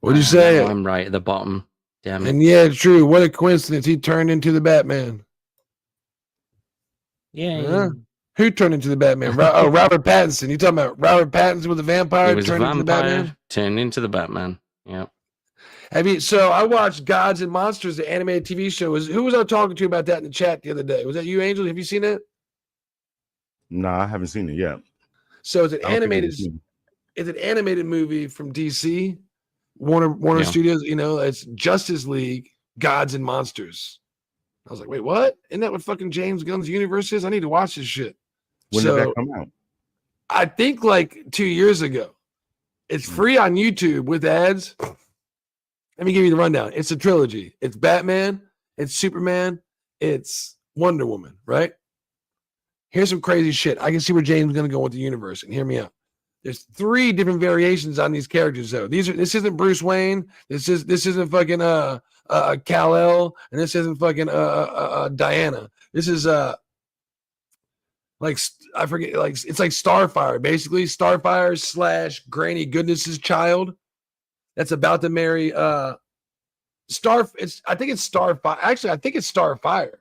What'd you say? No, I'm right at the bottom. Damn it. And yeah, true. What a coincidence. He turned into the Batman. Yeah. Huh? Who turned into the Batman? Robert Pattinson. You talking about Robert Pattinson was a vampire? He was a turned into the Batman? vampire, turned into the Batman. Yeah. So I watched Gods and Monsters, the animated TV show. Who was I talking to about that in the chat the other day? Was that you, Angel? Have you seen it? No, I haven't seen it yet. So it's an animated movie from DC, Warner Studios. You know, it's Justice League, Gods and Monsters. I was like, wait, what? Isn't that what fucking James Gunn's universe is? I need to watch this shit. When did that come out? I think like 2 years ago. It's free on YouTube with ads. Let me give you the rundown. It's a trilogy. It's Batman, it's Superman, it's Wonder Woman, right? Here's some crazy shit. I can see where James is going to go with the universe, and hear me out. There's 3 different variations on these characters, though. This isn't Bruce Wayne. This isn't fucking Kal-El, and this isn't fucking Diana. This is like I forget, like it's like Starfire, basically. Starfire / Granny Goodness's child that's about to marry I think it's Starfire. Actually, I think it's Starfire.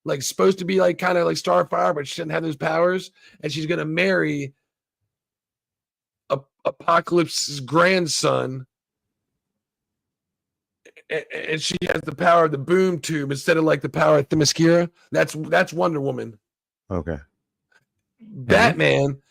Like supposed to be like kind of like Starfire, but she doesn't have those powers, and she's gonna marry Apocalypse's grandson, and she has the power of the boom tube instead of like the power of Themyscira. That's Wonder Woman. Okay. Batman,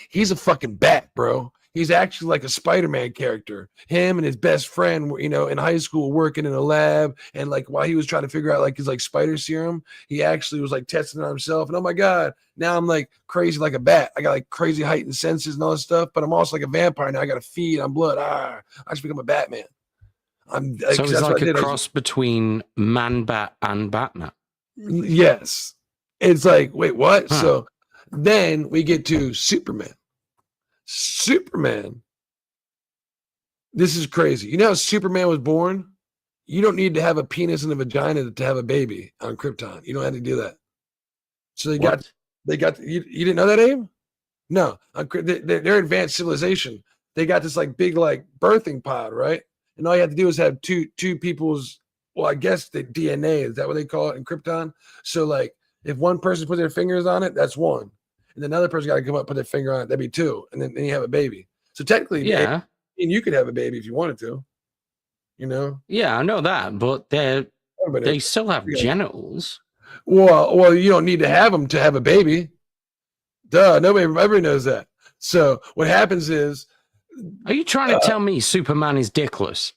he's a fucking bat, bro. He's actually like a Spider-Man character. Him and his best friend were, in high school working in a lab, and like while he was trying to figure out like his like spider serum, he actually was like testing it on himself. And oh my god, now I'm like crazy like a bat. I got like crazy heightened senses and all this stuff, but I'm also like a vampire now. I got to feed on blood. I just become a Batman. So it's like a cross between Man-Bat and Batman. Yes. It's like, wait, what? Huh. So then we get to Superman. This is crazy. You know how Superman was born? You don't need to have a penis and a vagina to have a baby on Krypton. You don't have to do that. So they got you didn't know that, Abe? No, they're advanced civilization. They got this like big like birthing pod, right? And all you have to do is have two people's, well, I guess the DNA, is that what they call it in Krypton? So like if one person put their fingers on it, that's one. And another person got to come up, put their finger on it, that'd be 2. And then you have a baby. So technically, yeah, and you could have a baby if you wanted to, Yeah, I know that, but they still have genitals. Well, you don't need to have them to have a baby. Duh, everybody knows that. So what happens is, are you trying to tell me Superman is dickless?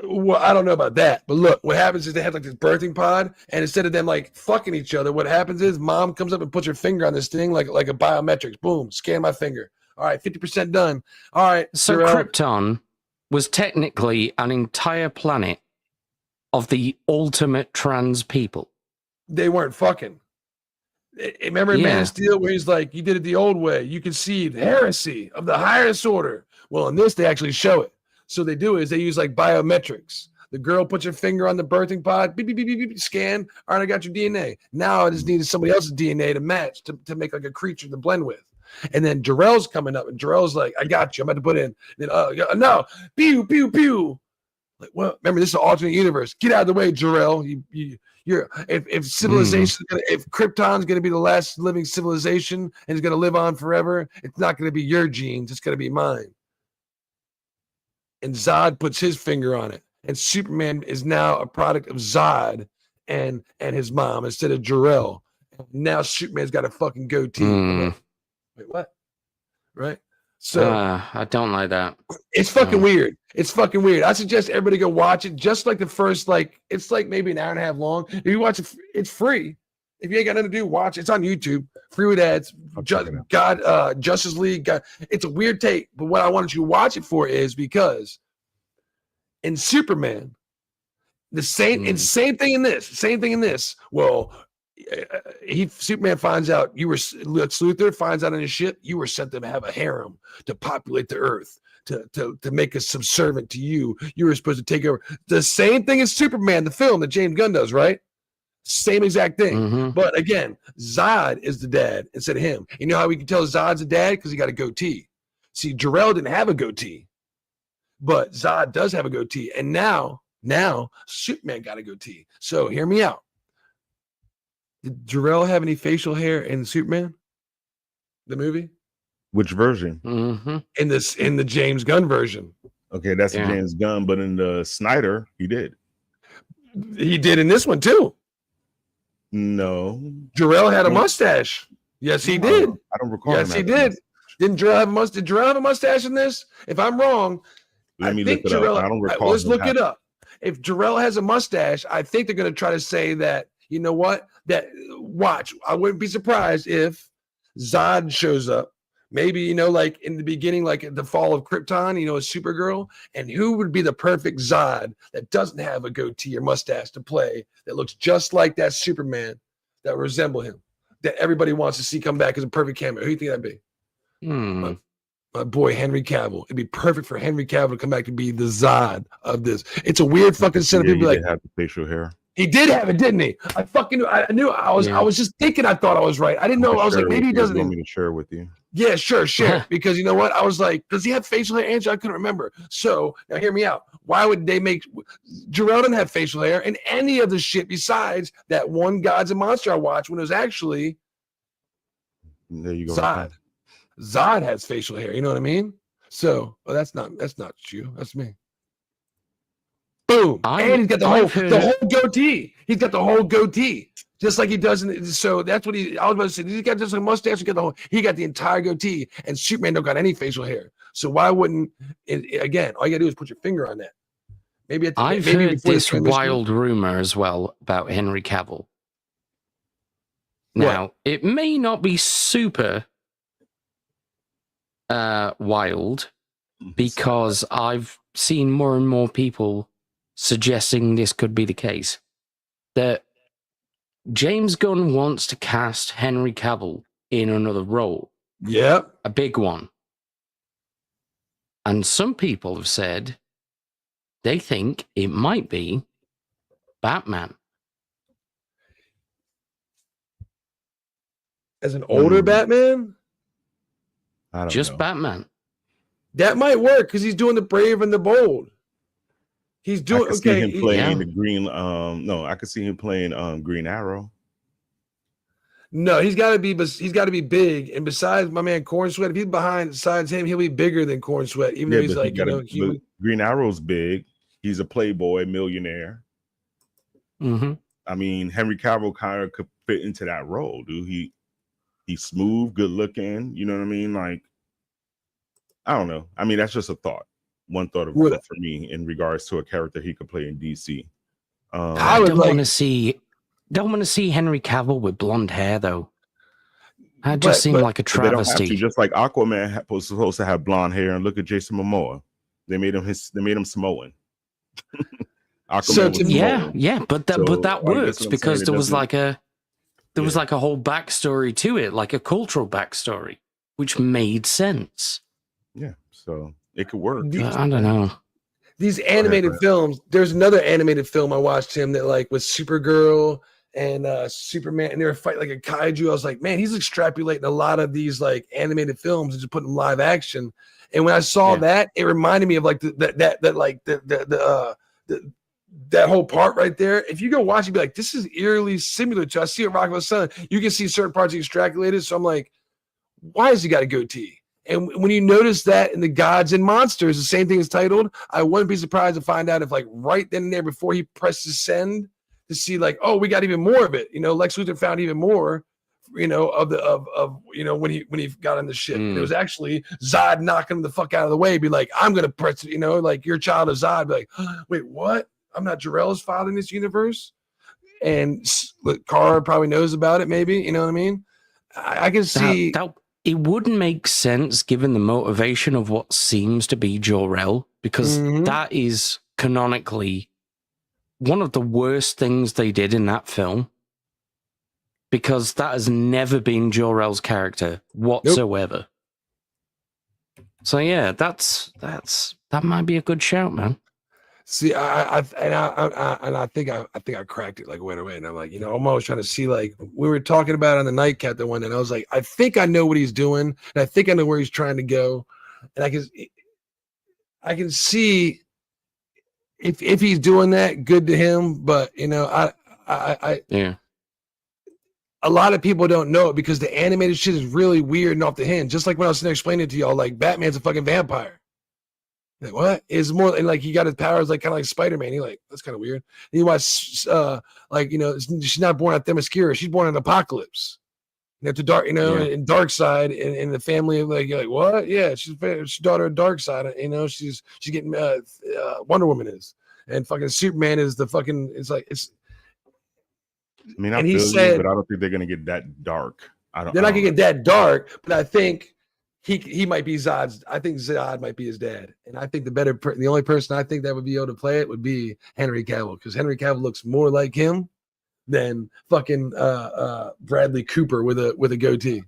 Well, I don't know about that, but look, what happens is they have like this birthing pod, and instead of them like fucking each other, what happens is mom comes up and puts her finger on this thing like a biometrics. Boom, scan my finger. All right, 50% done. All right. So Krypton was technically an entire planet of the ultimate trans people. They weren't fucking. Remember in Man of Steel where he's like, you did it the old way. You conceived heresy of the highest order. Well, in this, they actually show it. So they do is they use like biometrics. The girl puts her finger on the birthing pod, beep, beep, beep, beep, beep, scan. All right, I got your DNA. Now I just needed somebody else's DNA to match to make like a creature to blend with. And then Jarrell's coming up, and Jarrell's like, I got you. I'm about to put in. And then, no, pew, pew, pew. Like, well, remember, this is an alternate universe. Get out of the way, Jarrell. You're if civilization, if Krypton's going to be the last living civilization and it's going to live on forever, it's not going to be your genes. It's going to be mine. And Zod puts his finger on it. And Superman is now a product of Zod and his mom instead of Jor-El. Now Superman's got a fucking goatee. Wait, what? Right? So I don't like that. It's fucking weird. It's fucking weird. I suggest everybody go watch it. Just like the first, it's like maybe an hour and a half long. If you watch it, it's free. If you ain't got nothing to do, watch it. It's on YouTube. Free with ads. Justice League. It's a weird take, but what I wanted you to watch it for is because in Superman, same thing in this. Well, Superman finds out Lex Luthor finds out on his ship you were sent to have a harem to populate the earth, to make us subservient to you. You were supposed to take over. The same thing as Superman, the film that James Gunn does, right? Same exact thing. But again, Zod is the dad instead of him. You know how we can tell Zod's the dad? Because he got a goatee. See, Jor-El didn't have a goatee. But Zod does have a goatee, and now Superman got a goatee. So hear me out. Did Jor-El have any facial hair in Superman, the movie? Which version? Mm-hmm. In the James Gunn version. Okay, that's the James Gunn, but in the Snyder, he did. He did in this one too. No, Jor-El had a mustache. Yes, he did. I don't recall. Yes, he did. Didn't Jor-El have a mustache? Did Jor-El have a mustache in this? If I'm wrong, let me look it up. I don't recall. Let's look it up. If Jor-El has a mustache, I think they're going to try to say that, you know what? Watch. I wouldn't be surprised if Zod shows up. Maybe, you know, like in the beginning, like at the fall of Krypton, you know, a Supergirl. And who would be the perfect Zod that doesn't have a goatee or mustache to play, that looks just like that Superman, that resemble him, that everybody wants to see come back as a perfect cameo? Who do you think that'd be? My boy Henry Cavill. It'd be perfect for Henry Cavill to come back to be the Zod of this. It's a weird fucking set of people. Like, have the facial hair. He did have it, didn't he? I fucking knew. I knew. I was just thinking. I thought I was right. I didn't know. I was like, maybe he doesn't. You want me to share with you? Yeah, sure. Because you know what? I was like, does he have facial hair? Angel, I couldn't remember. So now hear me out. Why would they make Jor-El didn't have facial hair in any of the shit besides that one Gods and Monster I watched when it was actually there you go. Zod. Zod has facial hair. You know what I mean? So that's not you. That's me. Boom. And he's got the whole goatee. He's got the whole goatee. Just like he does so that's what I was about to say. He's got just a mustache, he got the entire goatee, and Superman don't got any facial hair. So why wouldn't again, all you gotta do is put your finger on that. Maybe I've heard this wild rumor as well about Henry Cavill. Now, it may not be super wild, because I've seen more and more people suggesting this could be the case. That James Gunn wants to cast Henry Cavill in another role. Yep. A big one. And some people have said they think it might be Batman. As an older Batman? I don't Just know. Batman. That might work because he's doing the brave and the bold. He's doing I could see him playing the green. No, I could see him playing Green Arrow. No, he's got to be big. And besides my man Corn Sweat, if he's besides him, he'll be bigger than Corn Sweat. Even though he's like, Green Arrow's big. He's a playboy, millionaire. Mm-hmm. I mean, Henry Cavill kind of could fit into that role, dude. He's smooth, good looking. You know what I mean? Like, I don't know. I mean, that's just a thought. One thought for me in regards to a character he could play in DC. I don't want to see Henry Cavill with blonde hair, though. That just seemed like a travesty. They don't have to. Just like Aquaman was supposed to have blonde hair, and look at Jason Momoa. They made him Samoan. Aquaman but that works because there was like a whole backstory to it, like a cultural backstory, which made sense. Yeah, so it could work. I don't know. These animated films, there's another animated film I watched him that like was Supergirl and Superman, and they were fighting like a kaiju. I was like, man, he's extrapolating a lot of these like animated films and just putting live action. And when I saw that, it reminded me of like that whole part right there. If you go watch it, be like, this is eerily similar to I see it Rockefeller Sun. You can see certain parts extrapolated. So I'm like, why has he got a goatee? And when you notice that in the Gods and Monsters, the same thing is titled, I wouldn't be surprised to find out if like right then and there before he presses send to see like, oh, we got even more of it. You know, Lex Luthor found even more, you know, of you know, when he got on the ship. And it was actually Zod knocking him the fuck out of the way, be like, I'm gonna press it, you know, like you're a child of Zod, be like, wait, what? I'm not Jor-El's father in this universe. And Kara probably knows about it, maybe, you know what I mean? I can see it wouldn't make sense given the motivation of what seems to be Jor-El, because that is canonically one of the worst things they did in that film, because that has never been Jor-El's character whatsoever. Nope. So yeah, that might be a good shout, man. See, I think I cracked it like right away, and I'm like, you know, I'm always trying to see, like we were talking about on the nightcap the one, and I was like, I think I know what he's doing, and I think I know where he's trying to go, and I can see if he's doing that, good to him. But you know, I yeah. A lot of people don't know it because the animated shit is really weird and off the hinge. Just like when I was sitting there explaining it to y'all, like Batman's a fucking vampire. Like, what? It's more and like he got his powers like kind of like Spider-Man. He like, that's kind of weird. And you watch like, you know, she's not born at Themyscira, she's born in Apocalypse. You know, to dark, you know, in Dark Side in the family, like you're like, what? Yeah, she's daughter of Dark Side, you know, she's getting Wonder Woman is, and fucking Superman is the fucking, it's like it's I mean, I feel you, but I don't think they're gonna get that dark. They're not gonna get that dark, but I think he might be Zod's. I think Zod might be his dad, and I think the only person I think that would be able to play it would be Henry Cavill, because Henry Cavill looks more like him than fucking Bradley Cooper with a goatee.